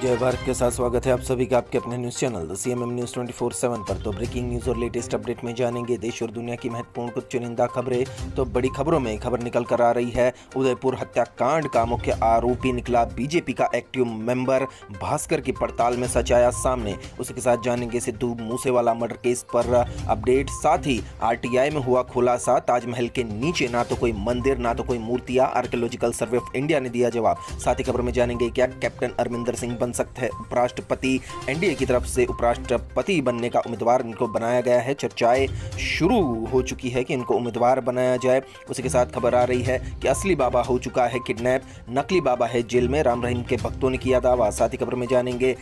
जय भारत के साथ स्वागत है आप सभी का आपके अपने news channel the CMM news 24/7 पर। तो ब्रेकिंग न्यूज़ और लेटेस्ट अपडेट में जानेंगे देश और दुनिया की महत्वपूर्ण कुछ चुनिंदा खबरें। तो बड़ी खबरों में खबर निकल कर आ रही है, उदयपुर हत्याकांड का मुख्य आरोपी निकला बीजेपी का एक्टिव मेंबर, भास्कर की पड़ताल में सच आया सामने। उसी के साथ जानेंगे सिद्धू मूसेवाला मर्डर केस पर अपडेट, साथ ही आरटीआई में हुआ खुलासा, ताजमहल के नीचे ना तो कोई मंदिर ना तो कोई मूर्तियां, आर्कियोलॉजिकल सर्वे ऑफ इंडिया ने दिया जवाब। साथ ही खबर में जानेंगे क्या कैप्टन अरविंदर सिंह बन सकते हैं उपराष्ट्रपति, एनडीए की तरफ से उपराष्ट्रपति बनने का उम्मीदवार इनको बनाया गया है। चर्चाएं शुरू हो चुकी है कि इनको उम्मीदवार बनाया जाए। उसी के साथ खबर आ रही है कि असली बाबा हो चुका है किडनैप, नकली बाबा है जेल में, राम रहीम के भक्तों ने किया दावा। साथ ही खबर में जानेंगे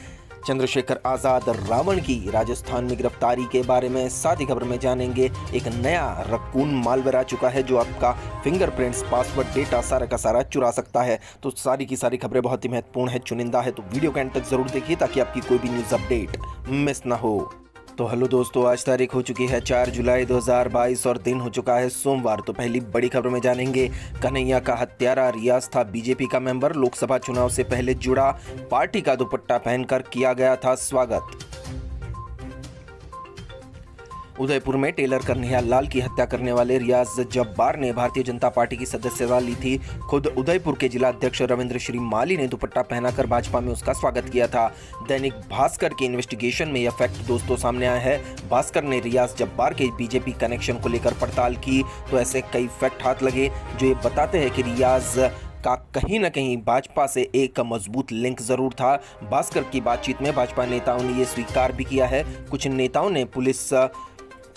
चंद्रशेखर आजाद रावण की राजस्थान में गिरफ्तारी के बारे में। साथ ही खबर में जानेंगे एक नया रक्कून मालवेयर आ चुका है जो आपका फिंगरप्रिंट्स, पासवर्ड, डेटा सारा का सारा चुरा सकता है। तो सारी की सारी खबरें बहुत ही महत्वपूर्ण है, चुनिंदा है, तो वीडियो के अंत तक जरूर देखिए ताकि आपकी कोई भी न्यूज़ अपडेट मिस ना हो। तो हेलो दोस्तों, आज तारीख हो चुकी है 4 जुलाई 2022 और दिन हो चुका है सोमवार। तो पहली बड़ी खबर में जानेंगे कन्हैया का हत्यारा रियाज था बीजेपी का मेंबर, लोकसभा चुनाव से पहले जुड़ा, पार्टी का दुपट्टा पहनकर किया गया था स्वागत। उदयपुर में टेलर कन्हैया लाल की हत्या करने वाले रियाज जब्बार ने भारतीय जनता पार्टी की सदस्यता ली थी। खुद उदयपुर के जिला अध्यक्ष रविंद्र श्री माली ने दुपट्टा पहनाकर भाजपा में उसका स्वागत किया था। दैनिक भास्कर की इन्वेस्टिगेशन में यह फैक्ट दोस्तों सामने आया है। भास्कर ने रियाज जब्बार के बीजेपी कनेक्शन को लेकर पड़ताल की तो ऐसे कई फैक्ट हाथ लगे जो ये बताते हैं कि रियाज का कहीं न कहीं भाजपा से एक मजबूत लिंक जरूर था। भास्कर की बातचीत में भाजपा नेताओं ने ये स्वीकार भी किया है। कुछ नेताओं ने पुलिस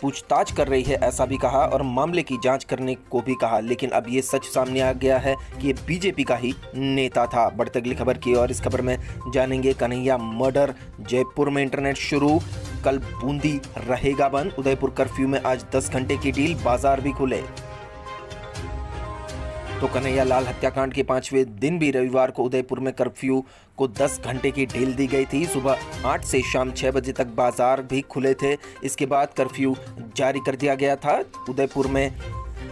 पूछताछ कर रही है ऐसा भी कहा और मामले की जांच करने को भी कहा, लेकिन अब ये सच सामने आ गया है कि ये बीजेपी का ही नेता था। बढ़ते अगली खबर की और इस खबर में जानेंगे कन्हैया मर्डर, जयपुर में इंटरनेट शुरू, कल बूंदी रहेगा बंद, उदयपुर कर्फ्यू में आज 10 घंटे की डील, बाजार भी खुले। तो कन्हैया लाल हत्याकांड के 5वें दिन भी रविवार को उदयपुर में कर्फ्यू को 10 घंटे की ढील दी गई थी। सुबह 8 से शाम 6 बजे तक बाजार भी खुले थे। इसके बाद कर्फ्यू जारी कर दिया गया था। उदयपुर में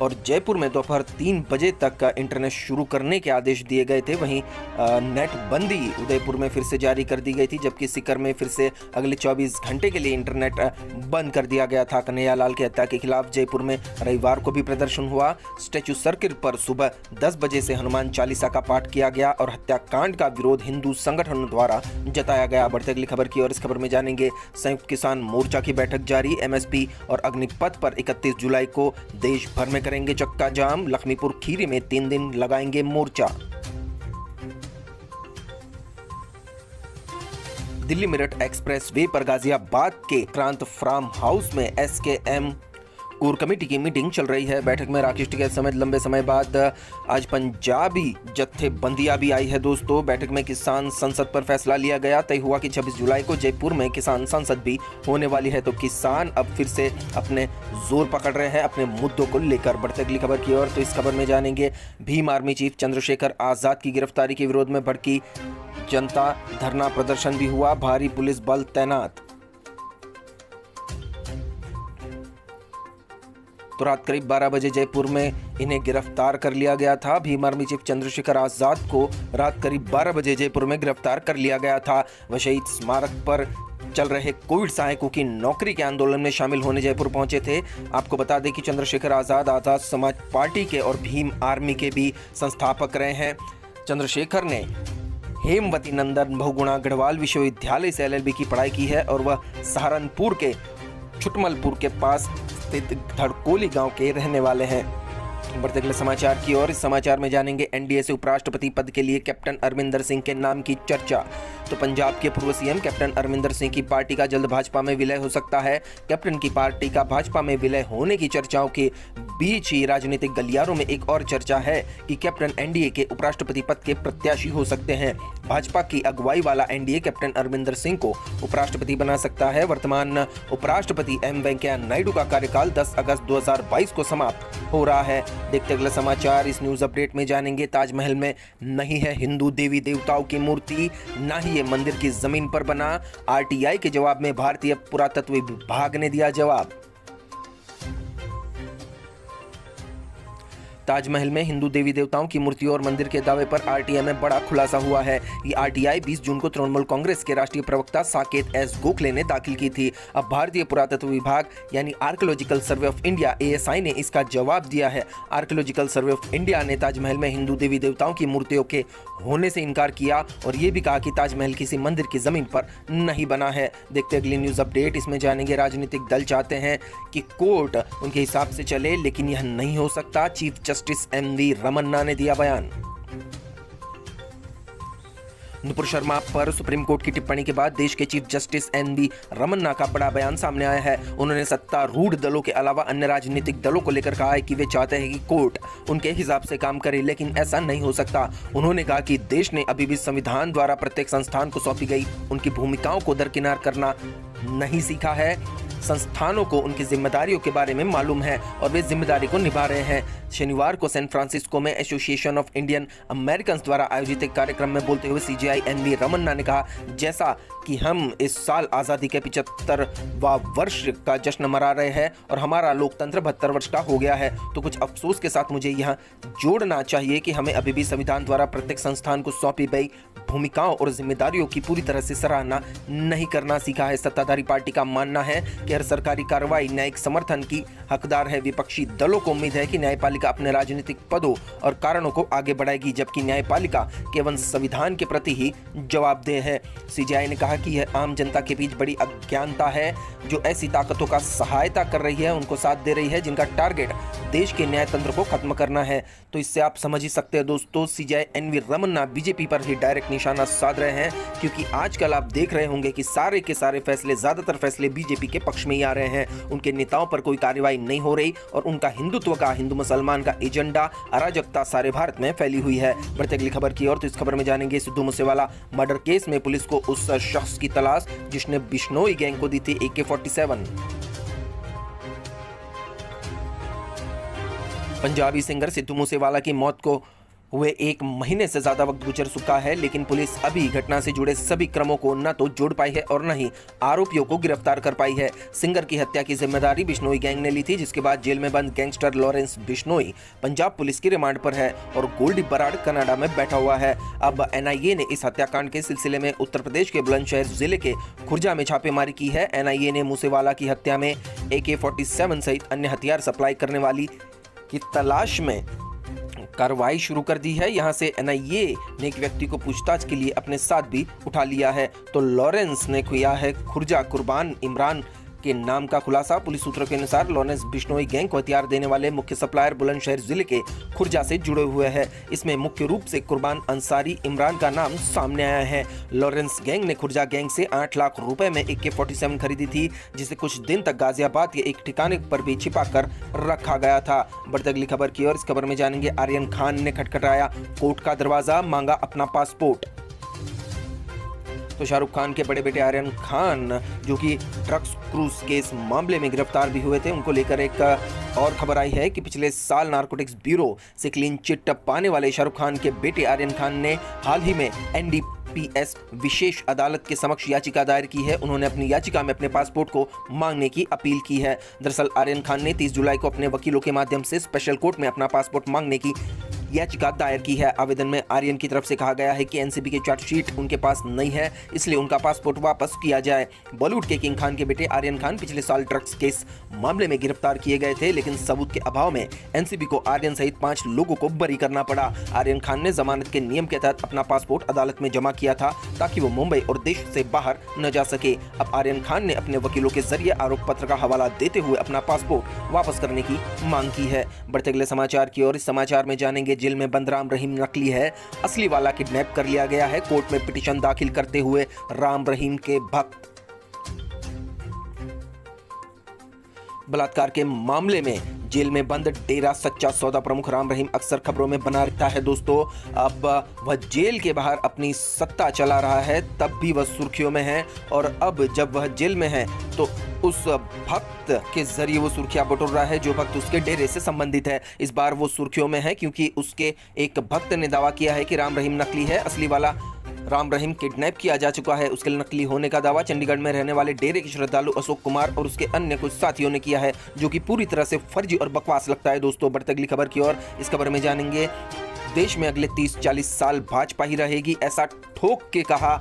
और जयपुर में दोपहर 3 बजे तक इंटरनेट शुरू करने के आदेश दिए गए थे। वहीं नेट बंदी उदयपुर में फिर से जारी कर दी गई थी, जबकि सीकर में फिर से अगले 24 घंटे के लिए इंटरनेट बंद कर दिया गया था। कन्हैया लाल की हत्या के खिलाफ जयपुर में रविवार को भी प्रदर्शन हुआ। स्टैच्यू सर्किल पर सुबह 10 बजे से हनुमान चालीसा का पाठ किया गया और हत्याकांड का विरोध हिंदू संगठनों द्वारा जताया गया। बढ़ते अगली खबर की और इस खबर में जानेंगे संयुक्त किसान मोर्चा की बैठक जारी, एमएसपी और अग्निपथ पर 31 जुलाई को देश भर में करेंगे चक्का जाम, लक्ष्मीपुर खीरी में 3 दिन लगाएंगे मोर्चा। दिल्ली मेरठ एक्सप्रेस वे पर गाजियाबाद के क्रांत फार्म हाउस में एसकेएम कोर कमेटी की मीटिंग चल रही है। बैठक में राकेश टिकैत समेत लंबे समय बाद आज पंजाबी जत्थेबंदियां भी आई है दोस्तों। बैठक में किसान संसद पर फैसला लिया गया। तय हुआ कि 26 जुलाई को जयपुर में किसान संसद भी होने वाली है। तो किसान अब फिर से अपने जोर पकड़ रहे हैं अपने मुद्दों को लेकर। बढ़ते अगली खबर की ओर, तो इस खबर में जानेंगे भीम आर्मी चीफ चंद्रशेखर आजाद की गिरफ्तारी के विरोध में भड़की जनता, धरना प्रदर्शन भी हुआ, भारी पुलिस बल तैनात। तो रात करीब 12 बजे जयपुर में इन्हें गिरफ्तार कर लिया गया था। भीम आर्मी चीफ चंद्रशेखर आजाद को रात करीब 12 बजे जयपुर में गिरफ्तार कर लिया गया था। वह शहीद स्मारक पर चल रहे कोविड सहायकों की नौकरी के आंदोलन में शामिल होने जयपुर पहुंचे थे। आपको बता दें कि चंद्रशेखर आजाद समाज पार्टी के और भीम आर्मी के भी संस्थापक रहे हैं। चंद्रशेखर ने हेमवती नंदन बहुगुणा गढ़वाल विश्वविद्यालय से एलएलबी की पढ़ाई की है और वह सहारनपुर के छुटमलपुर के पास स्थित धड़कोली गांव के रहने वाले हैं। बढ़ते अगले समाचार की ओर, इस समाचार में जानेंगे एनडीए से उपराष्ट्रपति पद के लिए कैप्टन अरविंदर सिंह के नाम की चर्चा। तो पंजाब के पूर्व सीएम कैप्टन अरविंदर सिंह की पार्टी का जल्द भाजपा में विलय हो सकता है। कैप्टन की पार्टी का भाजपा में विलय होने की चर्चाओं के बीच ही राजनीतिक गलियारों में एक और चर्चा है कि कैप्टन एनडीए के उपराष्ट्रपति पद के प्रत्याशी हो सकते हैं। भाजपा की अगुवाई वाला एनडीए कैप्टन अरविंदर सिंह को उपराष्ट्रपति बना सकता है। वर्तमान उपराष्ट्रपति एम वेंकैया नायडू का कार्यकाल 10 अगस्त 2022 को समाप्त हो रहा है। देखते अगला समाचार। इस न्यूज अपडेट में जानेंगे ताजमहल में नहीं है हिंदू देवी देवताओं की मूर्ति, ना ही ये मंदिर की जमीन पर बना। आरटीआई के जवाब में भारतीय पुरातत्व विभाग ने दिया जवाब। ताजमहल में हिंदू देवी देवताओं की मूर्तियों और मंदिर के दावे पर आरटीआई में बड़ा खुलासा हुआ है। ये आरटीआई 20 जून को तृणमूल कांग्रेस के राष्ट्रीय प्रवक्ता साकेत एस गोखले ने दाखिल की थी। अब भारतीय पुरातत्व विभाग यानी archaeological survey of India ASI ने इसका जवाब दिया है। आर्कियोलॉजिकल सर्वे ऑफ इंडिया ने ताजमहल में हिंदू देवी देवताओं की मूर्तियों के होने से इनकार किया और ये भी कहा कि ताजमहल किसी मंदिर की जमीन पर नहीं बना है। देखते अगली न्यूज अपडेट। इसमें जानेंगे, राजनीतिक दल चाहते हैं कि कोर्ट उनके हिसाब से चले, लेकिन यह नहीं हो सकता। चीफ जस्टिस MV रमन्ना ने दिया बयान। नुपुर शर्मा पर सुप्रीम कोर्ट की टिप्पणी के बाद देश के चीफ जस्टिस MV रमन्ना का बड़ा बयान सामने आया है। उन्होंने सत्तारूढ़ दलों के अलावा अन्य राजनीतिक दलों को लेकर कहा है कि वे चाहते हैं कि कोर्ट उनके हिसाब से काम करे, लेकिन ऐसा नहीं हो सकता। उन्होंने कहा कि देश ने अभी भी संविधान द्वारा प्रत्येक संस्थान को सौंपी गई उनकी भूमिकाओं को दरकिनार करना नहीं सीखा है। संस्थानों को उनकी जिम्मेदारियों के बारे में मालूम है और वे जिम्मेदारी को निभा रहे हैं। शनिवार को सैन फ्रांसिस्को में एसोसिएशन ऑफ इंडियन अमेरिकन्स द्वारा आयोजित एक कार्यक्रम में बोलते हुए CJI MV रमन्ना ने कहा, जैसा कि हम इस साल आज़ादी के 75वां वर्ष का जश्न मना रहे हैं और हमारा लोकतंत्र 72 वर्ष का हो गया है, तो कुछ अफसोस के साथ मुझे यहाँ जोड़ना चाहिए कि हमें अभी भी संविधान द्वारा प्रत्येक संस्थान को सौंपी गई भूमिकाओं और जिम्मेदारियों की पूरी तरह से सराहना नहीं करना सीखा है। सत्ताधारी पार्टी का मानना है कि हर सरकारी कार्रवाई न्यायिक समर्थन की हकदार है। विपक्षी दलों को उम्मीद है कि न्यायपालिका अपने राजनीतिक पदों और कारणों को आगे बढ़ाएगी, जबकि न्यायपालिका केवल संविधान के प्रति ही जवाबदेह है। CJI ने कहा कि यह आम जनता के बीच बड़ी अज्ञानता है जो ऐसी ताकतों का सहायता कर रही है, उनको साथ दे रही है जिनका टारगेट देश के न्यायतंत्र को खत्म करना है। तो इससे आप समझ ही सकते हैं दोस्तों, CJI MV रमन्ना बीजेपी पर ही डायरेक्ट निशाना साध रहे हैं, क्योंकि आजकल आप देख रहे होंगे कि सारे के सारे फैसले, ज्यादातर फैसले बीजेपी के पक्ष में ही आ रहे हैं। उनके नेताओं पर कोई कार्रवाई नहीं हो रही और उनका हिंदुत्व का, हिंदू मुसलमान का एजेंडा, अराजकता सारे भारत में फैली हुई है। बढ़ते अगली खबर की ओर। तो इस खबर में जानेंगे, सिद्धू मूसेवाला मर्डर केस में पुलिस को उस शख्स की तलाश जिसने बिश्नोई गैंग को दी थी AK-47। पंजाबी सिंगर सिद्धू मूसेवाला की मौत को हुए 1 महीने से ज्यादा वक्त गुजर चुका है, लेकिन पुलिस अभी घटना से जुड़े सभी क्रमों को न तो जोड़ पाई है और न ही आरोपियों को गिरफ्तार कर पाई है। सिंगर की हत्या की जिम्मेदारी बिश्नोई गैंग ने ली थी, जिसके बाद जेल में बंद gangster Lawrence Bishnoi Punjab police की रिमांड पर है और गोल्डी बराड़ कनाडा में बैठा हुआ है। अब NIA ने इस हत्याकांड के सिलसिले में उत्तर प्रदेश के बुलंदशहर जिले के खुर्जा में छापेमारी की है। NIA ने मूसेवाला की हत्या में AK-47 सहित अन्य हथियार सप्लाई करने वाली की तलाश में कार्रवाई शुरू कर दी है। यहां से NIA ने एक व्यक्ति को पूछताछ के लिए अपने साथ भी उठा लिया है। तो लॉरेंस ने किया है खुर्जा कुर्बान इमरान के नाम का खुलासा। पुलिस सूत्रों के अनुसार लॉरेंस बिश्नोई गैंग को हथियार देने वाले मुख्य सप्लायर बुलंदशहर जिले के खुर्जा से जुड़े हुए हैं। इसमें मुख्य रूप से कुर्बान अंसारी इमरान का नाम सामने आया है। लॉरेंस गैंग ने खुर्जा गैंग से 8 लाख रुपए में AK-47 खरीदी थी, जिसे कुछ दिन तक गाजियाबाद के एक ठिकाने पर भी छिपा कर रखा गया था। बढ़ते अगली खबर की ओर। इस खबर में जानेंगे, आर्यन खान ने खटखटाया कोर्ट का दरवाजा, मांगा अपना पासपोर्ट। तो शाहरुख खान के बड़े बेटे आर्यन खान, जो कि ड्रग्स क्रूज केस मामले में गिरफ्तार भी हुए थे, उनको लेकर एक और खबर आई है कि पिछले साल नारकोटिक्स ब्यूरो से क्लीन चिट पाने वाले शाहरुख खान के बेटे आर्यन खान ने हाल ही में NDPS विशेष अदालत के समक्ष याचिका दायर की है। उन्होंने अपनी याचिका में अपने पासपोर्ट को मांगने की अपील की है। दरअसल आर्यन खान ने 30 जुलाई को अपने वकीलों के माध्यम से स्पेशल कोर्ट में अपना पासपोर्ट मांगने की याचिका दायर की है। आवेदन में आर्यन की तरफ से कहा गया है कि एनसीबी की चार्जशीट उनके पास नहीं है, इसलिए उनका पासपोर्ट वापस किया जाए। बॉलीवुड के किंग खान के बेटे आर्यन खान पिछले साल ड्रग्स केस मामले में गिरफ्तार किए गए थे, लेकिन सबूत के अभाव में एनसीबी को आर्यन सहित 5 लोगों को बरी करना पड़ा। आर्यन खान ने जमानत के नियम के तहत अपना पासपोर्ट अदालत में जमा किया था ताकि वो मुंबई और देश से बाहर न जा सके। अब आर्यन खान ने अपने वकीलों के जरिए आरोप पत्र का हवाला देते हुए अपना पासपोर्ट वापस करने की मांग की है। बढ़ते अगले समाचार की ओर। इस समाचार में जानेंगे, जेल में बंद राम रहीम नकली है, असली वाला किडनैप कर लिया गया है। कोर्ट में पिटीशन दाखिल करते हुए राम रहीम के भक्त। बलात्कार के मामले में जेल में बंद डेरा सच्चा सौदा प्रमुख राम रहीम अक्सर खबरों में बना रहता है दोस्तों। अब वह जेल के बाहर अपनी सत्ता चला रहा है, तब भी वह सुर्खियों में है, और अब जब वह जेल में है तो उस भक्त के जरिए वो सुर्खियां बटोर रहा है जो भक्त उसके डेरे से संबंधित है। इस बार वो सुर्खियों में है क्योंकि उसके एक भक्त ने दावा किया है कि राम रहीम नकली है, असली वाला राम रहीम किडनैप किया जा चुका है, उसके नकली होने का दावा चंडीगढ़ में रहने वाले डेरे के श्रद्धालु अशोक कुमार और उसके अन्य कुछ साथियों ने किया है, जो कि पूरी तरह से फर्जी और बकवास लगता है। दोस्तों बढ़ते अगली खबर की ओर। इस खबर में जानेंगे देश में अगले 30-40 साल भाजपा ही रहेगी, ऐसा ठोक के कहा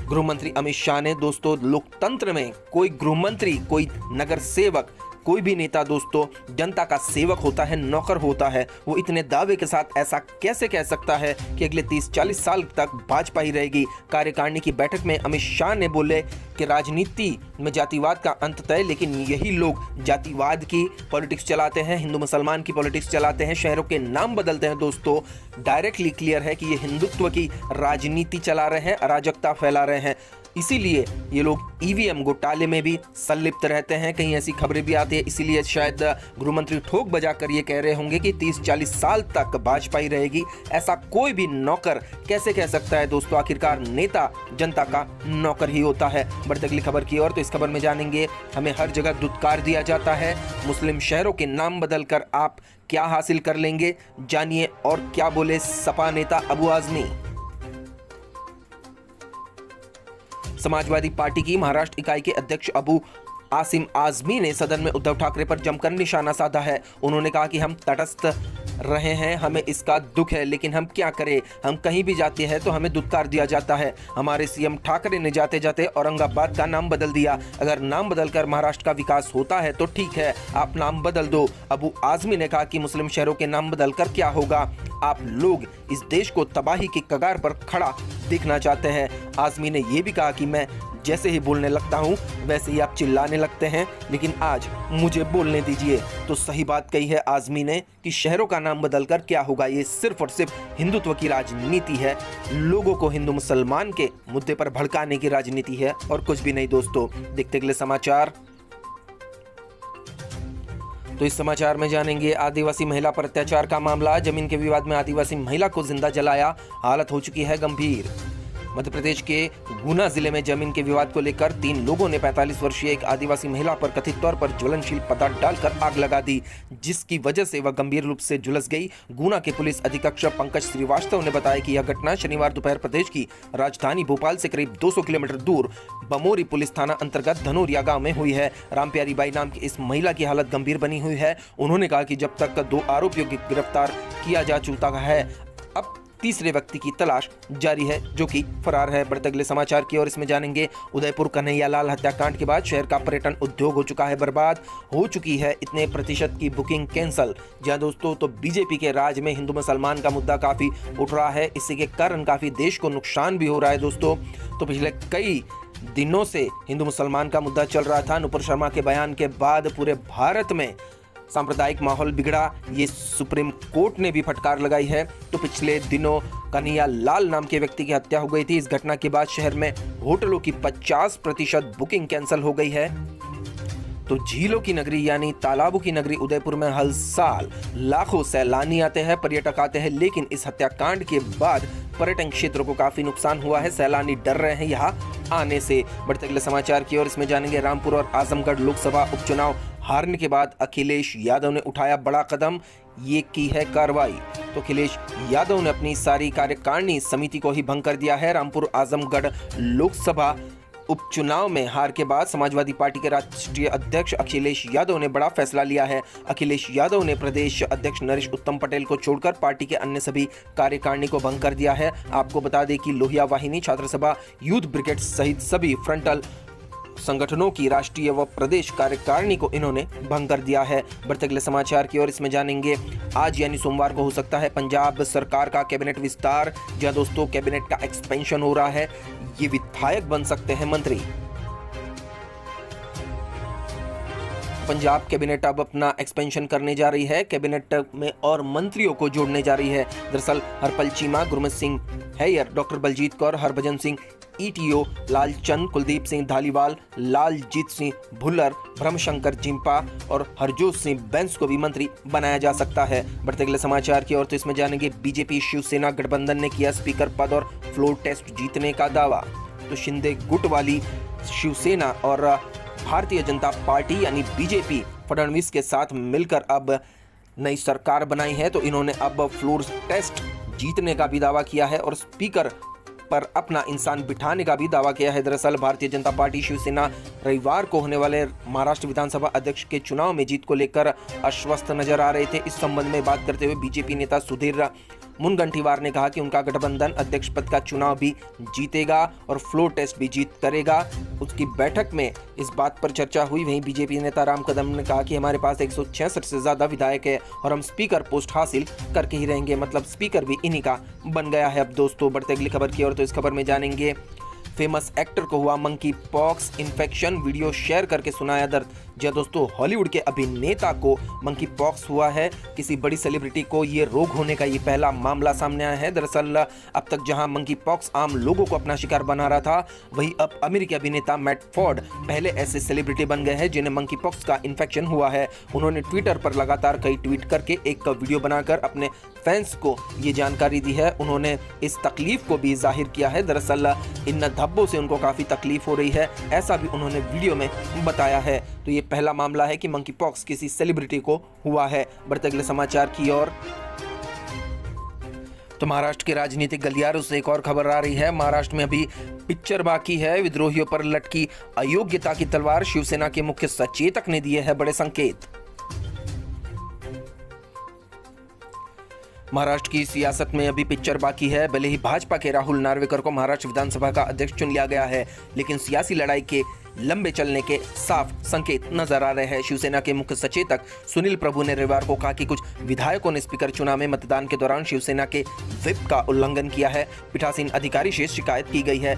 गृह मंत्री अमित शाह ने। दोस्तों लोकतंत्र में कोई गृह मंत्री, कोई नगर सेवक, कोई भी नेता दोस्तों जनता का सेवक होता है, नौकर होता है। वो इतने दावे के साथ ऐसा कैसे कह सकता है कि अगले 30-40 साल तक भाजपा ही रहेगी। कार्यकारिणी की बैठक में अमित शाह ने बोले कि राजनीति में जातिवाद का अंत तय, लेकिन यही लोग जातिवाद की पॉलिटिक्स चलाते हैं, हिंदू मुसलमान की पॉलिटिक्स चलाते हैं, शहरों के नाम बदलते हैं। दोस्तों डायरेक्टली क्लियर है कि ये हिंदुत्व की राजनीति चला रहे हैं, अराजकता फैला रहे हैं। इसीलिए ये लोग ईवीएम घोटाले में भी संलिप्त रहते हैं। कहीं ऐसी खबरें भी आती है, इसीलिए शायद गृह मंत्री ठोक बजाकर ये कह रहे होंगे कि 30-40 साल तक भाजपा ही रहेगी। ऐसा कोई भी नौकर कैसे कह सकता है दोस्तों? आखिरकार नेता जनता का नौकर ही होता है। बढ़ते अगली खबर की ओर। तो इस खबर में जानेंगे हमें हर जगह दुत्कार दिया जाता है, मुस्लिम शहरों के नाम बदलकर आप क्या हासिल कर लेंगे, जानिए और क्या बोले सपा नेता अबू आजमी। समाजवादी पार्टी की महाराष्ट्र इकाई के अध्यक्ष अबू आसिम आजमी ने सदन में उद्धव ठाकरे पर जमकर निशाना साधा है। उन्होंने कहा कि हम तटस्थ रहे हैं, हमें इसका दुख है, लेकिन हम क्या करें, हम कहीं भी जाते हैं तो हमें दुत्कार दिया जाता है। हमारे सीएम ठाकरे ने जाते जाते औरंगाबाद का नाम बदल दिया। अगर नाम बदलकर महाराष्ट्र का विकास होता है तो ठीक है, आप नाम बदल दो। अबू आजमी ने कहा कि मुस्लिम शहरों के नाम बदलकर क्या होगा, आप लोग इस देश को तबाही की कगार पर खड़ा देखना चाहते हैं। आजमी ने यह भी कहा कि मैं जैसे ही बोलने लगता हूं वैसे ही आप चिल्लाने लगते हैं, लेकिन आज मुझे बोलने दीजिए। तो सही बात कही है आजमी ने कि शहरों का नाम बदलकर क्या होगा, ये सिर्फ और सिर्फ हिंदुत्व की राजनीति है, लोगों को हिंदू मुसलमान के मुद्दे पर भड़काने की राजनीति है और कुछ भी नहीं। दोस्तों देखते अगले समाचार। तो इस समाचार में जानेंगे आदिवासी महिला पर अत्याचार का मामला। जमीन के विवाद में आदिवासी महिला को जिंदा जलाया, हालत हो चुकी है गंभीर। मध्य प्रदेश के गुना जिले में जमीन के विवाद को लेकर 3 लोगों ने 45 वर्षीय एक आदिवासी महिला पर कथित तौर पर ज्वलनशील पदार्थ डालकर आग लगा दी, जिसकी वजह से वह गंभीर रूप से झुलस गई। गुना के पुलिस अधीक्षक पंकज श्रीवास्तव ने बताया कि यह घटना शनिवार दोपहर प्रदेश की राजधानी भोपाल से करीब 200 किलोमीटर दूर बमोरी पुलिस थाना अंतर्गत धनोरिया गांव में हुई है। रामप्यारी बाई नाम की इस महिला की हालत गंभीर बनी हुई है। उन्होंने कहा कि जब तक 2 आरोपियों को गिरफ्तार किया जा चुका है, अब तीसरे व्यक्ति की तलाश जारी है जो कि फरार है। बढ़ते अगले समाचार की ओर। इसमें जानेंगे उदयपुर कन्हैयालाल हत्याकांड के बाद शहर का पर्यटन उद्योग हो चुका है बर्बाद, हो चुकी है इतने प्रतिशत की बुकिंग कैंसल। जहां दोस्तों तो बीजेपी के राज में हिंदू मुसलमान का मुद्दा काफी उठ रहा है, इसी के कारण काफी देश को नुकसान भी हो रहा है। दोस्तों तो पिछले कई दिनों से हिंदू मुसलमान का मुद्दा चल रहा था। नुपुर शर्मा के बयान के बाद पूरे भारत में सांप्रदायिक माहौल बिगड़ा, ये सुप्रीम कोर्ट ने भी फटकार लगाई है। तो पिछले दिनों कन्हैयालाल नाम के व्यक्ति की हत्या हो गई थी। इस घटना के बाद शहर में होटलों की 50% बुकिंग कैंसिल हो गई है। तो झीलों की नगरी यानी तालाबों की नगरी उदयपुर में हर साल लाखों सैलानी आते हैं, पर्यटक आते हैं, लेकिन इस हत्याकांड के बाद पर्यटन क्षेत्र को काफी नुकसान हुआ है। सैलानी डर रहे हैं यहाँ आने से। बढ़ते अगले समाचार की ओर। इसमें जानेंगे रामपुर और आजमगढ़ लोकसभा उपचुनाव हारने के बाद अखिलेश यादव ने उठाया बड़ा कदम, ये की है कार्रवाई। तो अखिलेश यादव ने अपनी सारी कार्यकारिणी समिति को ही भंग कर दिया है। रामपुर आजमगढ़ लोकसभा उपचुनाव में हार के बाद समाजवादी पार्टी के राष्ट्रीय अध्यक्ष अखिलेश यादव ने बड़ा फैसला लिया है। अखिलेश यादव ने प्रदेश अध्यक्ष नरेश उत्तम पटेल को छोड़कर पार्टी के अन्य सभी कार्यकारिणी को भंग कर दिया है। आपको बता दें कि लोहिया वाहिनी, छात्र सभा, यूथ ब्रिगेड सहित सभी फ्रंटल संगठनों की राष्ट्रीय व प्रदेश कार्यकारिणी को इन्होंने भंग कर दिया है। बढ़ते अगले समाचार की ओर। इसमें जानेंगे आज यानी सोमवार को हो सकता है पंजाब सरकार का कैबिनेट विस्तार। जहां दोस्तों कैबिनेट का एक्सपेंशन हो रहा है, ये विधायक बन सकते हैं मंत्री। पंजाब कैबिनेट अब अपना एक्सपेंशन करने जा रही है, कैबिनेट में और मंत्रियों को जोड़ने जा रही है। दरअसल हरपल चीमा, गुरमीत सिंह हैयर, डॉक्टर बलजीत कौर, हरभजन सिंह ईटीओ, लालचंद, कुलदीप सिंह धालीवाल, लालजीत सिंह भुल्लर, ब्रह्मशंकर जिम्पा और हरजोत सिंह बैंस को भी मंत्री बनाया जा सकता है। बढ़ते अगले समाचार की ओर। तो इसमें जानेंगे बीजेपी शिवसेना गठबंधन ने किया स्पीकर पद और फ्लोर टेस्ट जीतने का दावा। तो शिंदे गुट वाली शिवसेना और भारतीय जनता पार्टी यानी बीजेपी फडणवीस के साथ मिलकर अब नई सरकार बनाई है। तो इन्होंने अब फ्लोर टेस्ट जीतने का भी दावा किया है और स्पीकर पर अपना इंसान बिठाने का भी दावा किया है। दरअसल भारतीय जनता पार्टी शिवसेना रविवार को होने वाले महाराष्ट्र विधानसभा अध्यक्ष के चुनाव में जीत को लेकर आश्वस्त नजर आ रहे थे। इस संबंध में बात करते हुए बीजेपी नेता सुधीर मुनगंटीवार ने कहा कि उनका गठबंधन अध्यक्ष पद का चुनाव भी जीतेगा और फ्लोर टेस्ट भी जीत करेगा। उसकी बैठक में इस बात पर चर्चा हुई। वहीं बीजेपी नेता राम कदम ने कहा कि हमारे पास 166 से ज्यादा विधायक है और हम स्पीकर पोस्ट हासिल करके ही रहेंगे, मतलब स्पीकर भी इन्हीं का बन गया है। अब दोस्तों बढ़ते अगली खबर की ओर, तो इस खबर में जानेंगे फेमस एक्टर को हुआ monkey pox infection, video share करके सुनाया दर्द। जी दोस्तों, हॉलीवुड के अभिनेता को मंकी पॉक्स हुआ है। किसी बड़ी सेलिब्रिटी को ये रोग होने का ये पहला मामला सामने आया है। दरअसल अब तक जहां मंकी पॉक्स आम लोगों को अपना शिकार बना रहा था, वहीं अब अमेरिकी अभिनेता मैट फोर्ड पहले ऐसे सेलिब्रिटी बन गए हैं जिन्हें मंकी पॉक्स का इन्फेक्शन हुआ है। उन्होंने ट्विटर पर लगातार कई ट्वीट करके एक वीडियो बनाकर अपने फैंस को ये जानकारी दी है। उन्होंने इस तकलीफ को भी जाहिर किया है। दरअसल इन धब्बों से उनको काफी तकलीफ हो रही है, ऐसा भी उन्होंने वीडियो में बताया है। तो ये पहला मामला है कि मंकी पॉक्स किसी सेलिब्रिटी को हुआ है। बढ़ते अगले समाचार की ओर, तो महाराष्ट्र के राजनीतिक गलियारों से एक और खबर आ रही है। महाराष्ट्र में अभी पिक्चर बाकी है। विद्रोहियों पर लटकी अयोग्यता की तलवार, शिवसेना के मुख्य सचेतक ने दिए हैं बड़े संकेत। महाराष्ट्र की सियासत में अभी पिक्चर बाकी है। भले ही भाजपा के राहुल नार्वेकर को महाराष्ट्र विधानसभा का अध्यक्ष चुन लिया गया है, लेकिन सियासी लड़ाई के लंबे चलने के साफ संकेत नजर आ रहे हैं। शिवसेना के मुख्य सचेतक सुनील प्रभु ने रविवार को कहा कि कुछ विधायकों ने स्पीकर चुनाव में मतदान के दौरान शिवसेना के व्हिप का उल्लंघन किया है। पीठासीन अधिकारी से शिकायत की गई है,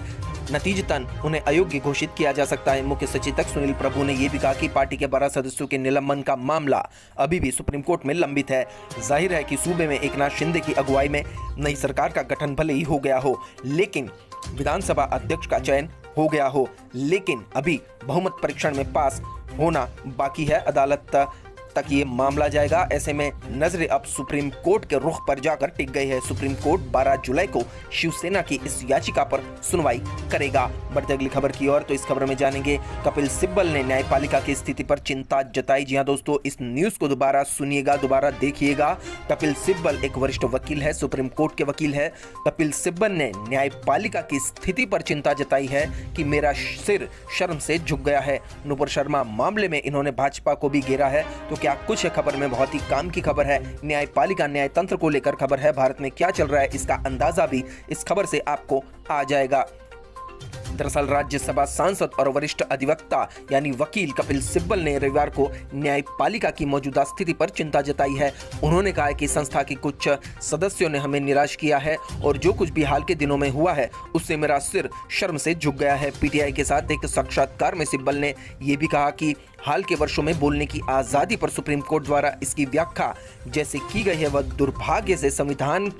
नतीजतन उन्हें अयोग्य घोषित किया जा सकता है। मुख्य सचेतक सुनील प्रभु ने यह भी कहा कि पार्टी के 12 सदस्यों के निलंबन का मामला अभी भी सुप्रीम कोर्ट में लंबित है। जाहिर है कि सूबे में एकनाथ शिंदे की अगुवाई में नई सरकार का गठन भले ही हो गया हो, लेकिन विधानसभा अध्यक्ष का चयन हो गया हो, लेकिन अभी बहुमत परीक्षण में पास होना बाकी है। अदालत तक ये मामला जाएगा। ऐसे में नजरें अब सुप्रीम कोर्ट के रुख पर जाकर टिक गई है। सुप्रीम कोर्ट 12 जुलाई को शिवसेना की इस याचिका पर सुनवाई करेगा। बढ़ते अगली खबर की ओर, तो इस खबर में जानेंगे कपिल सिब्बल ने न्यायपालिका की स्थिति पर चिंता जताई। जी हां दोस्तों, इस न्यूज को दोबारा सुनिएगा, दोबारा देखिएगा। कपिल सिब्बल एक वरिष्ठ वकील है, सुप्रीम कोर्ट के वकील है। कपिल सिब्बल ने न्यायपालिका की स्थिति पर चिंता जताई है कि मेरा सिर शर्म से झुक गया है। नुपुर शर्मा मामले में इन्होंने भाजपा को भी घेरा है। तो क्या कुछ है खबर में, बहुत ही काम की खबर है। न्यायपालिका न्यायतंत्र को लेकर खबर है। भारत में क्या चल रहा है इसका अंदाजा भी इस खबर से आपको आ जाएगा। दरअसल राज्यसभा सांसद और वरिष्ठ अधिवक्ता यानी वकील कपिल सिब्बल ने रविवार को न्यायपालिका की मौजूदा स्थिति पर चिंता जताई है। उन्होंने कहा कि संस्था के कुछ सदस्यों ने हमें निराश किया है और जो कुछ भी हाल के दिनों में हुआ है उससे मेरा सिर शर्म से झुक गया है। पीटीआई के साथ एक साक्षात्कार में सिब्बल ने यह भी कहा कि हाल के वर्षों में बोलने की आजादी पर सुप्रीम कोर्ट द्वारा इसकी व्याख्या जैसे की गई है वह दुर्भाग्य से संविधान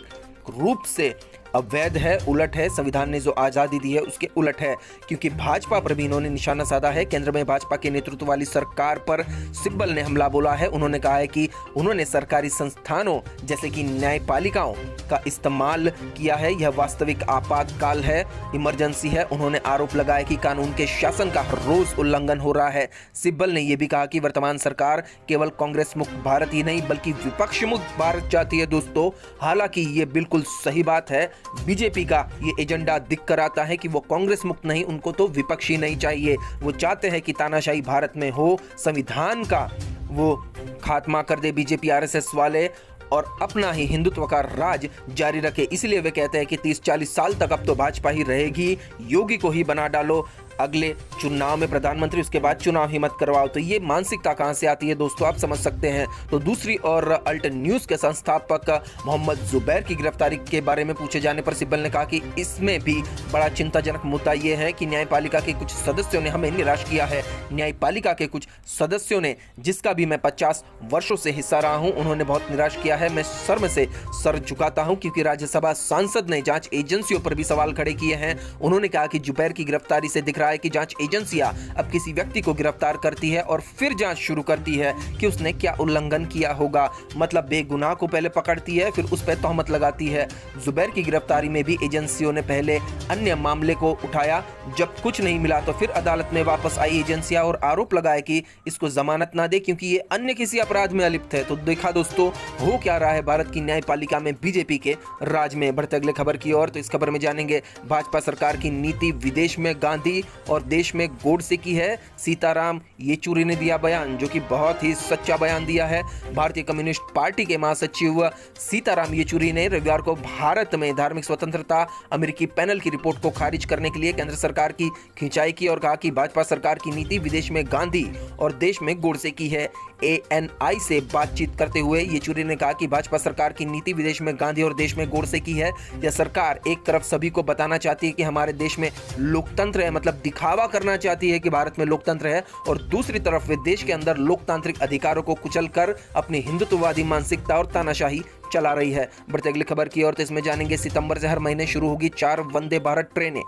रूप से अवैध है, उलट है। संविधान ने जो आजादी दी है उसके उलट है, क्योंकि भाजपा पर भी इन्होंने निशाना साधा है। केंद्र में भाजपा के नेतृत्व वाली सरकार पर सिब्बल ने हमला बोला है। उन्होंने कहा है कि उन्होंने सरकारी संस्थानों जैसे कि न्यायपालिकाओं का इस्तेमाल किया है। यह वास्तविक आपातकाल है, इमरजेंसी है। उन्होंने आरोप लगाया कि कानून के शासन का हर रोज उल्लंघन हो रहा है। सिब्बल ने यह भी कहा कि वर्तमान सरकार केवल कांग्रेस मुक्त भारत ही नहीं बल्कि विपक्ष मुक्त भारत चाहती है। दोस्तों, हालांकि ये बिल्कुल सही बात है। बीजेपी का ये एजेंडा दिख कर आता है कि वो कांग्रेस मुक्त नहीं, उनको तो विपक्षी नहीं चाहिए। वो चाहते हैं कि तानाशाही भारत में हो, संविधान का वो खात्मा कर दे बीजेपी आरएसएस वाले और अपना ही हिंदुत्व का राज जारी रखे। इसलिए वे कहते हैं कि 30-40 साल तक अब तो भाजपा ही रहेगी, योगी को ही बना डालो, अगले चुनाव में प्रधानमंत्री, उसके बाद चुनाव ही मत करवाओ। तो ये मानसिकता कहां से आती है दोस्तों, आप समझ सकते हैं। तो दूसरी और अल्ट न्यूज के संस्थापक मोहम्मद जुबैर की गिरफ्तारी के बारे में पूछे जाने पर सिब्बल ने कहा कि इसमें भी बड़ा चिंताजनक मुद्दा ये है कि न्यायपालिका के कुछ सदस्यों ने हमें निराश किया है। न्यायपालिका के कुछ सदस्यों ने, जिसका भी मैं 50 वर्षों से हिस्सा रहा हूं, उन्होंने बहुत निराश किया है। मैं शर्म से सर झुकाता हूं क्योंकि राज्यसभा सांसद ने जांच एजेंसियों पर भी सवाल खड़े किए हैं। उन्होंने कहा कि जुबैर की गिरफ्तारी से दिख रहा रहा है कि जांच एजेंसियां अब किसी व्यक्ति को गिरफ्तार करती है और फिर जांच शुरू करती है कि उसने क्या उल्लंघन किया होगा। मतलब बेगुनाह को पहले पकड़ती है, फिर उस पर तहमत लगाती है। जुबैर की गिरफ्तारी में भी एजेंसियों ने पहले अन्य मामले को उठाया, जब कुछ नहीं मिला तो फिर अदालत में वापस आई एजेंसियां और आरोप लगाए कि इसको जमानत ना दे क्योंकि ये अन्य किसी अपराध में अलिप्त है। तो देखा दोस्तों, हो क्या रहा है भारत की न्यायपालिका में बीजेपी के राज में। बढ़ते अगले खबर की ओर, तो इस खबर में जानेंगे भाजपा सरकार की नीति विदेश में गांधी और देश में गोडसे की है। सीताराम येचुरी ने दिया बयान, जो कि बहुत ही सच्चा बयान दिया है। भारतीय कम्युनिस्ट पार्टी के महासचिव सीताराम येचुरी ने रविवार को भारत में धार्मिक स्वतंत्रता अमेरिकी पैनल की रिपोर्ट को खारिज करने के लिए केंद्र सरकार की खिंचाई की और कहा कि भाजपा सरकार की नीति विदेश में गांधी और देश में गोडसे की है। ANI से बातचीत करते हुए येचुरी ने कहा कि भाजपा सरकार की नीति विदेश में गांधी और देश में गोडसे की है। यह सरकार एक तरफ सभी को बताना चाहती है कि हमारे देश में लोकतंत्र है, मतलब दिखावा करना चाहती है कि भारत में लोकतंत्र है, और दूसरी तरफ वे देश के अंदर लोकतांत्रिक अधिकारों को कुचलकर अपनी हिंदुत्ववादी मानसिकता और तानाशाही चला रही है। बढ़ते अगली खबर की ओर, तो इसमें जानेंगे सितंबर से हर महीने शुरू होगी 4 वंदे भारत ट्रेनें।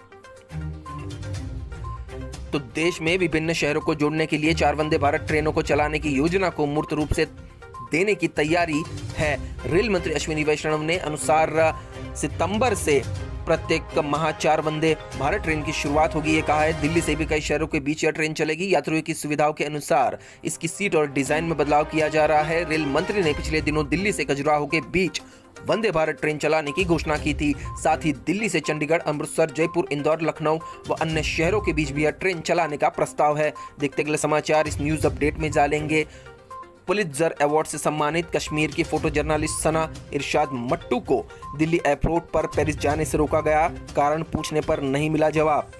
तो देश में विभिन्न शहरों को जोड़ने के लिए 4 वंदे भारत ट्रेनों को चलाने की योजना को मूर्त रूप से देने की तैयारी है। रेल मंत्री अश्विनी वैष्णव ने अनुसार सितंबर से प्रत्येक माह 4 वंदे भारत ट्रेन की शुरुआत होगी। ये कहा है। दिल्ली से भी कई शहरों के बीच यह ट्रेन चलेगी। यात्रियों की सुविधाओं के अनुसार इसकी सीट और डिजाइन में बदलाव किया जा रहा है। रेल मंत्री ने पिछले दिनों दिल्ली से खजुराहो के बीच वंदे भारत ट्रेन चलाने की घोषणा की थी। साथ ही दिल्ली से चंडीगढ़, अमृतसर, जयपुर, इंदौर, लखनऊ व अन्य शहरों के बीच भी यह ट्रेन चलाने का प्रस्ताव है। देखते अगले समाचार। इस न्यूज अपडेट में जानेंगे पुलित्जर अवार्ड से सम्मानित कश्मीर की फोटो जर्नलिस्ट सना इरशाद मट्टू को दिल्ली एयरपोर्ट पर पेरिस जाने से रोका गया। कारण पूछने पर नहीं मिला जवाब।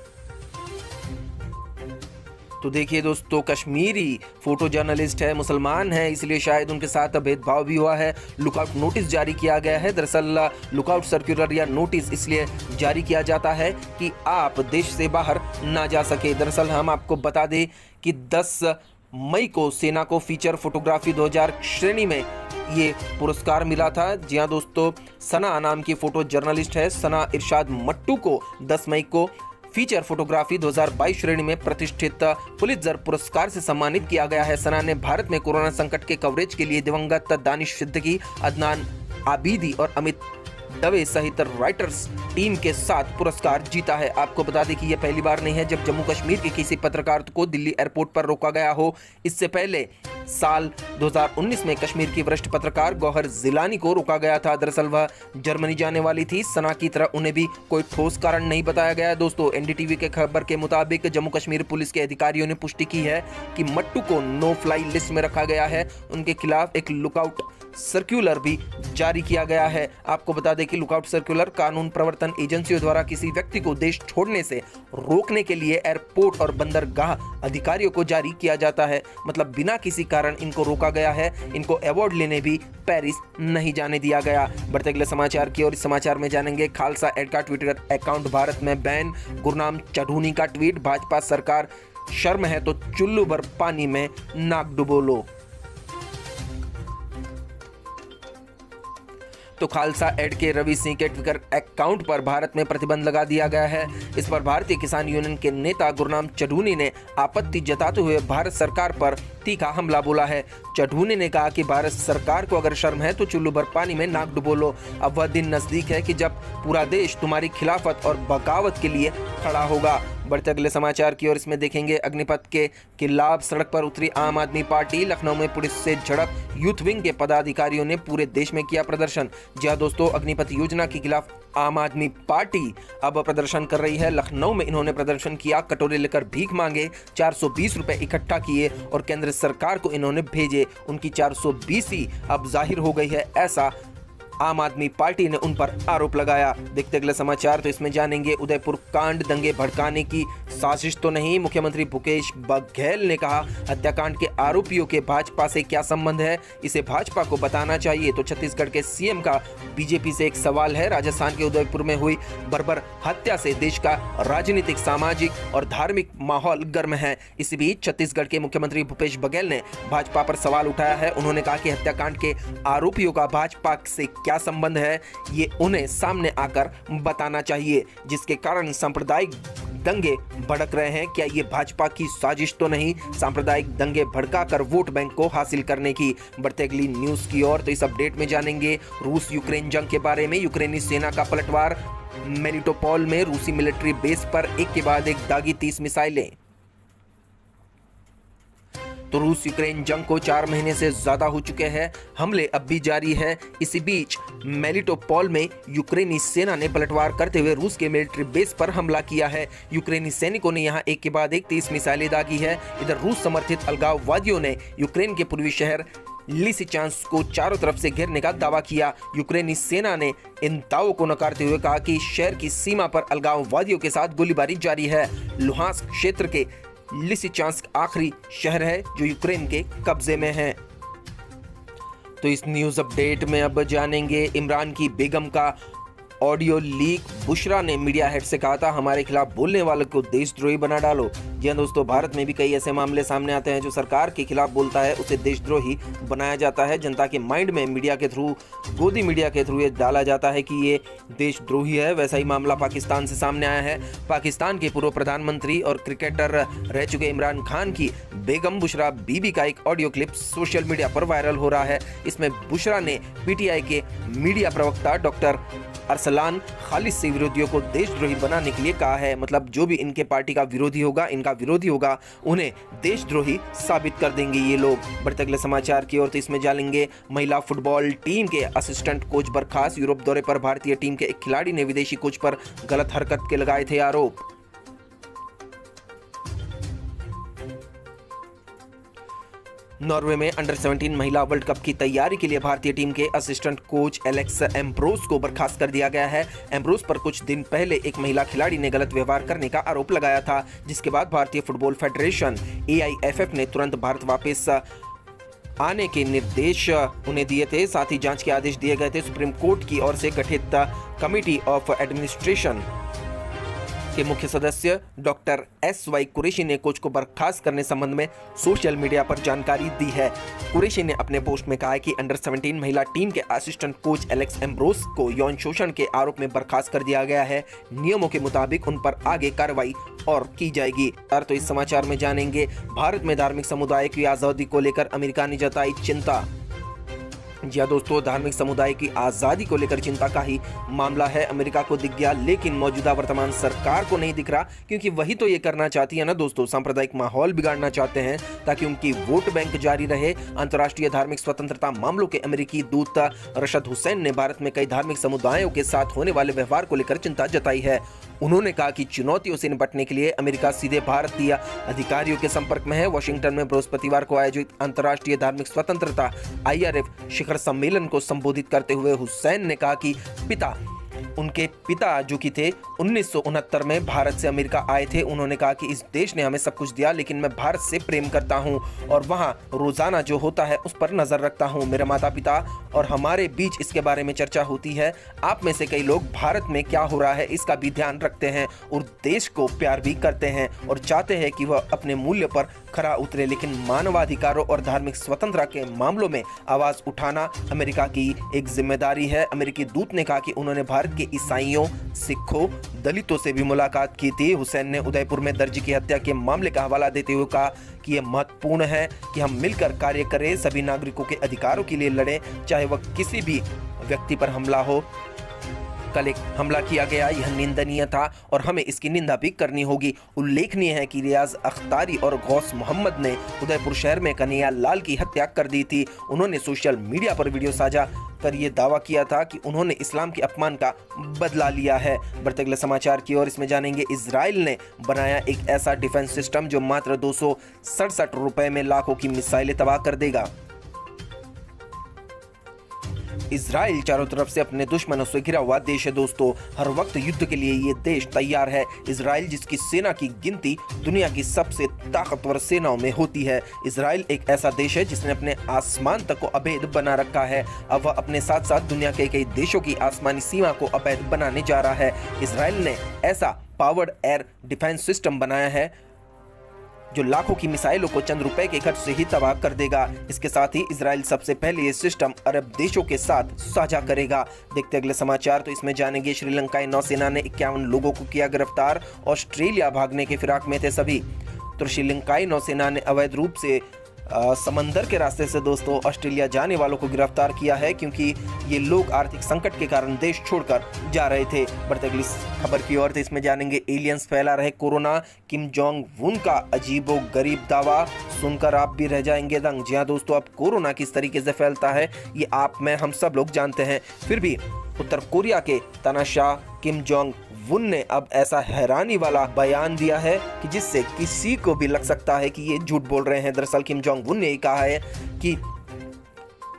तो देखिए दोस्तों, कश्मीरी फोटो जर्नलिस्ट है, मुसलमान है, इसलिए शायद उनके साथ भेदभाव भी हुआ है। लुकआउट नोटिस जारी किया गया है। दरअसल लुकआउट सर्कुलर या नोटिस इसलिए जारी किया जाता है कि आप देश से बाहर ना जा सके। दरअसल हम आपको बता दें कि 10 मई को सेना को फीचर फोटोग्राफी 2000 श्रेणी में ये पुरस्कार मिला था। जी हाँ दोस्तों, सना नाम की फोटो जर्नलिस्ट है सना इरशाद मट्टू को 10 मई को फीचर फोटोग्राफी 2022 श्रेणी में प्रतिष्ठित पुलित्जर पुरस्कार से सम्मानित किया गया है। सना ने भारत में कोरोना संकट के कवरेज के लिए दिवंगत दानिश सिद्दीकी, अदनान आबिदी और अमित दवे सहित राइटर्स टीम के साथ पुरस्कार जीता है। आपको बता दें कि यह पहली बार नहीं है जब जम्मू कश्मीर के किसी पत्रकार को दिल्ली एयरपोर्ट पर रोका गया हो। इससे पहले साल 2019 में कश्मीर की वरिष्ठ पत्रकार गौहर जिलानी को रोका गया था। दरअसल वह जर्मनी जाने वाली थी। सना की तरह उन्हें भी कोई ठोस कारण नहीं बताया गया। दोस्तों, NDTV के खबर के मुताबिक जम्मू कश्मीर पुलिस के अधिकारियों ने पुष्टि की है कि मट्टू को नो फ्लाई लिस्ट में रखा गया है। उनके खिलाफ एक लुकआउट सर्कुलर भी जारी किया गया है। आपको बता दें कि लुकआउट सर्कुलर कानून प्रवर्तन एजेंसियों द्वारा किसी व्यक्ति को देश छोड़ने से रोकने के लिए एयरपोर्ट और बंदरगाह अधिकारियों को जारी किया जाता है। मतलब बिना किसी कारण इनको रोका गया है। इनको अवार्ड लेने भी पेरिस नहीं जाने दिया गया। बढ़ते अगले समाचार की ओर। इस समाचार में जानेंगे खालसा एड का ट्विटर अकाउंट भारत में बैन। गुरनाम चढ़ूनी का ट्वीट, भाजपा सरकार शर्म है तो चुल्लू भर पानी में नाक डुबो लो। तो खालसा एड के रवि सिंह के ट्विटर अकाउंट पर भारत में प्रतिबंध लगा दिया गया है। इस पर भारतीय किसान यूनियन के नेता गुरनाम चढ़ूनी ने आपत्ति जताते हुए भारत सरकार पर तीखा हमला बोला है। चढ़ूनी ने कहा कि भारत सरकार को अगर शर्म है तो चुल्लू भर पानी में नाक डुबो लो। अब वह दिन नजदीक है कि जब पूरा देश तुम्हारी खिलाफत और बगावत के लिए खड़ा होगा। बढ़ते अगले समाचार की ओर। इसमें देखेंगे अग्निपथ के खिलाफ सड़क पर उतरी आम आदमी पार्टी। लखनऊ में पुलिस से झड़प, यूथ विंग के पदाधिकारियों ने पूरे देश में किया प्रदर्शन। जी हां दोस्तों, अग्निपथ योजना के खिलाफ आम आदमी पार्टी अब प्रदर्शन कर रही है। लखनऊ में इन्होंने प्रदर्शन किया, कटोरे लेकर भीख मांगे, 420 रुपए इकट्ठा किए और केंद्र सरकार को इन्होंने भेजे। उनकी 420 ही अब जाहिर हो गई है, ऐसा आम आदमी पार्टी ने उन पर आरोप लगाया। देखते अगले समाचार। तो इसमें जानेंगे उदयपुर कांड दंगे भड़काने की साजिश तो नहीं। मुख्यमंत्री भूपेश बघेल ने कहा हत्याकांड के आरोपियों के भाजपा से क्या संबंध है, इसे भाजपा को बताना चाहिए। तो छत्तीसगढ़ के सीएम का बीजेपी से एक सवाल है। राजस्थान के उदयपुर में हुई बर्बर हत्या से देश का राजनीतिक, सामाजिक और धार्मिक माहौल गर्म है। इसी बीच छत्तीसगढ़ के मुख्यमंत्री भूपेश बघेल ने भाजपा पर सवाल उठाया है। उन्होंने कहा कि हत्याकांड के आरोपियों का भाजपा से क्या संबंध है, ये उन्हें सामने आकर बताना चाहिए, जिसके कारण सांप्रदायिक दंगे भड़क रहे हैं। क्या ये भाजपा की साजिश तो नहीं, सांप्रदायिक दंगे भड़काकर वोट बैंक को हासिल करने की? बढ़ते अगली न्यूज की ओर। तो इस अपडेट में जानेंगे रूस यूक्रेन जंग के बारे में। यूक्रेनी सेना का पलटवार, मेलिटोपोल में रूसी मिलिट्री बेस पर एक के बाद एक दागी 30 मिसाइलें। तो रूस यूक्रेन जंग को 4 महीने से ज्यादा हो चुके हैं, हमले अब भी जारी है। इसी बीच मेलिटोपोल में यूक्रेनी सेना ने पलटवार करते हुए रूस के मिलिट्री बेस पर हमला किया है। यूक्रेनी सैनिकों ने यहां एक के बाद एक 30 मिसाइलें दागी है। इधर रूस समर्थित अलगाववादियों ने यूक्रेन के पूर्वी शहर लिसिचांस्क को चारों तरफ से घेरने का दावा किया। यूक्रेनी सेना ने इन दावों को नकारते हुए कहा कि शहर की सीमा पर अलगाववादियों के साथ गोलीबारी जारी है। लुहांस्क क्षेत्र के लिसिचांस्क आखिरी शहर है जो यूक्रेन के कब्जे में है। तो इस न्यूज अपडेट में अब जानेंगे इमरान की बेगम का ऑडियो लीक। बुशरा ने मीडिया हेड से कहा था, हमारे खिलाफ बोलने वालों को देशद्रोही बना डालो। जी हाँ दोस्तों, भारत में भी कई ऐसे मामले सामने आते हैं, जो सरकार के खिलाफ बोलता है उसे देशद्रोही बनाया जाता है। जनता के माइंड में मीडिया के थ्रू, गोदी मीडिया के थ्रू ये डाला जाता है कि ये देशद्रोही है। वैसा ही मामला पाकिस्तान से सामने आया है। पाकिस्तान के पूर्व प्रधानमंत्री और क्रिकेटर रह चुके इमरान खान की बेगम बुशरा बीबी का एक ऑडियो क्लिप सोशल मीडिया पर वायरल हो रहा है। इसमें बुशरा ने पीटीआई के मीडिया प्रवक्ता डॉक्टर अरसलान खालिद से विरोधियों को देशद्रोही बनाने के लिए कहा है। मतलब जो भी इनके पार्टी का विरोधी होगा, इनका विरोधी होगा, उन्हें देशद्रोही साबित कर देंगे ये लोग। बढ़ते अगले समाचार की ओर। तो इसमें जानेंगे महिला फुटबॉल टीम के असिस्टेंट कोच बर्खास्त। यूरोप दौरे पर भारतीय टीम के एक खिलाड़ी ने विदेशी कोच पर गलत हरकत के लगाए थे आरोप। नॉर्वे में अंडर 17 महिला वर्ल्ड कप की तैयारी के लिए भारतीय टीम के असिस्टेंट कोच एलेक्स एम्ब्रोस को बर्खास्त कर दिया गया है। एम्ब्रोस पर कुछ दिन पहले एक महिला खिलाड़ी ने गलत व्यवहार करने का आरोप लगाया था, जिसके बाद भारतीय फुटबॉल फेडरेशन AIFF ने तुरंत भारत वापस आने के निर्देश उन्हें दिए थे। साथ ही जांच के आदेश दिए गए थे। सुप्रीम कोर्ट की ओर से गठित कमिटी ऑफ एडमिनिस्ट्रेशन के मुख्य सदस्य डॉक्टर SY कुरैशी ने कोच को बर्खास्त करने संबंध में सोशल मीडिया पर जानकारी दी है। कुरैशी ने अपने पोस्ट में कहा है कि अंडर 17 महिला टीम के असिस्टेंट कोच एलेक्स एम्ब्रोस को यौन शोषण के आरोप में बर्खास्त कर दिया गया है। नियमों के मुताबिक उन पर आगे कार्रवाई और की जाएगी। तो इस समाचार में जानेंगे भारत में धार्मिक समुदाय की आजादी को लेकर अमेरिका ने जताई चिंता। जी हाँ दोस्तों, धार्मिक समुदाय की आज़ादी को लेकर चिंता का ही मामला है। अमेरिका को दिख गया, लेकिन मौजूदा वर्तमान सरकार को नहीं दिख रहा, क्योंकि वही तो ये करना चाहती है ना दोस्तों, सांप्रदायिक माहौल बिगाड़ना चाहते हैं ताकि उनकी वोट बैंक जारी रहे। अंतर्राष्ट्रीय धार्मिक स्वतंत्रता मामलों के अमेरिकी दूत रशद हुसैन ने भारत में कई धार्मिक समुदायों के साथ होने वाले व्यवहार को लेकर चिंता जताई है। उन्होंने कहा कि चुनौतियों से निपटने के लिए अमेरिका सीधे भारतीय अधिकारियों के संपर्क में है। वॉशिंगटन में बृहस्पतिवार को आयोजित अंतर्राष्ट्रीय धार्मिक स्वतंत्रता IRF शिखर सम्मेलन को संबोधित करते हुए हुसैन ने कहा कि उनके पिता जो कि थे 1969 में भारत से अमेरिका आए थे। उन्होंने कहा कि इस देश ने हमें सब कुछ दिया, लेकिन मैं भारत से प्रेम करता हूं और वहां रोजाना जो होता है उस पर नजर रखता हूं। मेरे माता पिता और हमारे बीच इसके बारे में चर्चा होती है। आप में से कई लोग भारत में क्या हो रहा है इसका भी ध्यान रखते हैं और देश को प्यार भी करते हैं और चाहते हैं कि वह अपने मूल्य पर खरा उतरे, लेकिन मानवाधिकारों और धार्मिक स्वतंत्रता के मामलों में आवाज उठाना अमेरिका की एक जिम्मेदारी है। अमेरिकी दूत ने कहा कि उन्होंने भारत के ईसाइयों, सिखों, दलितों से भी मुलाकात की थी। हुसैन ने उदयपुर में दर्जी की हत्या के मामले का हवाला देते हुए कहा कि यह महत्वपूर्ण है कि हम मिलकर कार्य करें, सभी नागरिकों के अधिकारों के लिए लड़ें, चाहे वह किसी भी व्यक्ति पर हमला हो। कल एक हमला किया गया, यह निंदनीय था और हमें इसकी निंदा भी करनी होगी। उल्लेखनीय है कि रियाज अख्तारी और गौस मोहम्मद ने उदयपुर शहर में कन्हैया लाल की हत्या कर दी थी। उन्होंने सोशल मीडिया पर वीडियो साझा कर ये दावा किया था कि उन्होंने इस्लाम के अपमान का बदला लिया है। बढ़ते अगले समाचार की ओर। इसमें जानेंगे इजराइल ने बनाया एक ऐसा डिफेंस सिस्टम जो मात्र 267 रुपए में लाखों की मिसाइलें तबाह कर देगा। इजराइल चारों तरफ से अपने दुश्मनों से घिरा हुआ देश है दोस्तों। हर वक्त युद्ध के लिए ये देश तैयार है। इजराइल जिसकी सेना की गिनती दुनिया की सबसे ताकतवर सेनाओं में होती है। इजराइल एक ऐसा देश है जिसने अपने आसमान तक को अवैध बना रखा है। अब वह अपने साथ साथ दुनिया के कई देशों की आसमानी सीमा को अवैध बनाने जा रहा है। इजराइल ने ऐसा पावर्ड एयर डिफेंस सिस्टम बनाया है जो लाखों की मिसाइलों को चंद रुपए के खर्च से ही तबाह कर देगा। इसके साथ ही इजराइल सबसे पहले ये सिस्टम अरब देशों के साथ साझा करेगा। देखते अगले समाचार, तो इसमें जानेंगे श्रीलंकाई नौसेना ने 51 लोगों को किया गिरफ्तार, ऑस्ट्रेलिया भागने के फिराक में थे सभी। तो श्रीलंकाई नौसेना ने अवैध रूप से समंदर के रास्ते से दोस्तों ऑस्ट्रेलिया जाने वालों को गिरफ्तार किया है, क्योंकि ये लोग आर्थिक संकट के कारण देश छोड़कर जा रहे थे। बढ़ते अगली खबर की ओर, तो इसमें जानेंगे एलियंस फैला रहे कोरोना, किम जोंग उन का अजीबो गरीब दावा सुनकर आप भी रह जाएंगे दंग। जी हाँ दोस्तों, अब कोरोना किस तरीके से फैलता है ये आप मैं हम सब लोग जानते हैं, फिर भी उत्तर कोरिया के तानाशाह किम जोंग उन ने अब ऐसा हैरानी वाला बयान दिया है कि जिससे किसी को भी लग सकता है कि ये झूठ बोल रहे हैं। दरअसल किम जोंग उन ने कहा है कि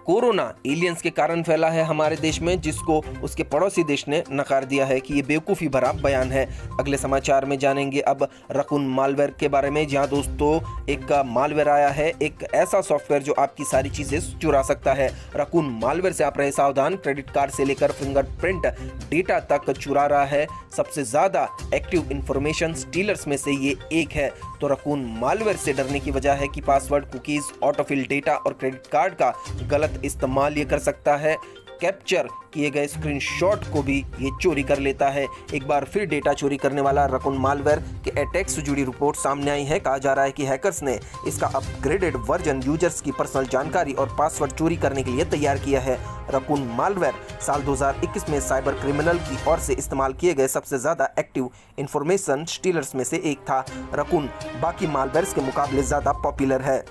कोरोना एलियंस के कारण फैला है हमारे देश में, जिसको उसके पड़ोसी देश ने नकार दिया है कि ये बेवकूफ़ी भरा बयान है। अगले समाचार में जानेंगे अब रकून मालवेयर के बारे में। जहां दोस्तों एक मालवेयर आया है, एक ऐसा सॉफ्टवेयर जो आपकी सारी चीज़ें चुरा सकता है। रकून मालवेयर से आप रहे सावधान, क्रेडिट कार्ड से लेकर फिंगरप्रिंट डेटा तक चुरा रहा है। सबसे ज़्यादा एक्टिव इंफॉर्मेशन स्टीलर्स में से ये एक है। तो रकून मालवेयर से डरने की वजह है कि पासवर्ड, कुकीज़, ऑटोफिल डेटा और क्रेडिट कार्ड का गलत इस्तेमाल ये कर सकता है। कैप्चर किए गए स्क्रीनशॉट को भी ये चोरी कर लेता है। एक बार फिर डेटा चोरी करने वाला रकून मालवेयर के अटैक से जुड़ी रिपोर्ट सामने आई है। कहा जा रहा है कि हैकर्स ने इसका अपग्रेडेड वर्जन यूजर्स की पर्सनल जानकारी और पासवर्ड चोरी करने के लिए तैयार किया है। रकून मालवेयर साल 2021 में साइबर क्रिमिनल की ओर से इस्तेमाल किए गए सबसे ज्यादा एक्टिव इंफॉर्मेशन स्टीलर्स में से एक था। रकून बाकी मालवेयर्स के मुकाबले ज्यादा पॉपुलर है।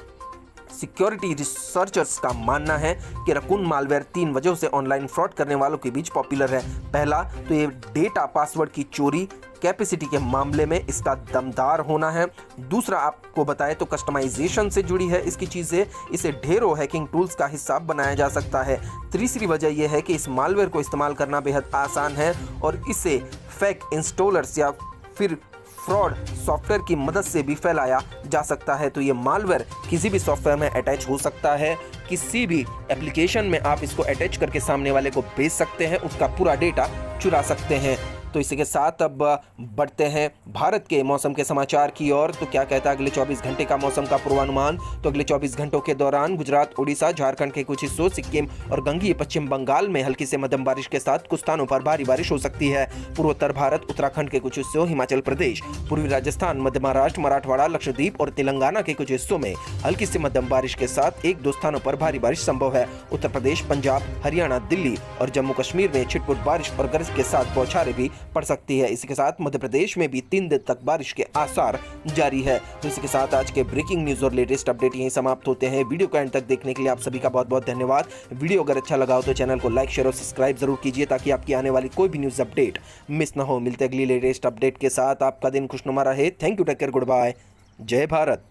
सिक्योरिटी रिसर्चर्स का मानना है कि रकून मालवेयर 3 वजहों से ऑनलाइन फ्रॉड करने वालों के बीच पॉपुलर है। पहला तो ये डेटा पासवर्ड की चोरी कैपेसिटी के मामले में इसका दमदार होना है। दूसरा आपको बताएं तो कस्टमाइजेशन से जुड़ी है इसकी चीज़ें, इसे ढेरों हैकिंग टूल्स का हिस्सा बनाया जा सकता है। तीसरी वजह यह है कि इस मालवेयर को इस्तेमाल करना बेहद आसान है और इसे फेक इंस्टॉलर्स या फिर फ्रॉड सॉफ्टवेयर की मदद से भी फैलाया जा सकता है। तो ये मालवेयर किसी भी सॉफ्टवेयर में अटैच हो सकता है, किसी भी एप्लीकेशन में आप इसको अटैच करके सामने वाले को भेज सकते हैं, उसका पूरा डेटा चुरा सकते हैं। तो इसी के साथ अब बढ़ते हैं भारत के मौसम के समाचार की ओर। तो क्या कहता है अगले 24 घंटे का मौसम का पूर्वानुमान। तो अगले 24 घंटों के दौरान गुजरात, ओडिशा, झारखंड के कुछ हिस्सों, सिक्किम और गंगीय पश्चिम बंगाल में हल्की से मध्यम बारिश के साथ कुछ स्थानों पर भारी बारिश हो सकती है। पूर्वोत्तर भारत, उत्तराखंड के कुछ हिस्सों, हिमाचल प्रदेश, पूर्वी राजस्थान, मध्य महाराष्ट्र, मराठवाड़ा, लक्षद्वीप और तेलंगाना के कुछ हिस्सों में हल्की से मध्यम बारिश के साथ 1-2 स्थानों पर भारी बारिश संभव है। उत्तर प्रदेश, पंजाब, हरियाणा, दिल्ली और जम्मू कश्मीर में छिटपुट बारिश और गरज के साथ बौछारें भी पड़ सकती है। इसी के साथ मध्य प्रदेश में भी 3 दिन तक बारिश के आसार जारी है। तो इसी के साथ आज के ब्रेकिंग न्यूज और लेटेस्ट अपडेट यहीं समाप्त होते हैं। वीडियो को एंड तक देखने के लिए आप सभी का बहुत बहुत धन्यवाद। वीडियो अगर अच्छा लगा हो तो चैनल को लाइक, शेयर और सब्सक्राइब जरूर कीजिए ताकि आपकी आने वाली कोई भी न्यूज अपडेट मिस ना हो। मिलते अगली लेटेस्ट अपडेट के साथ। आपका दिन खुशनुमा रहे। Thank you, take care, good bye, जय भारत।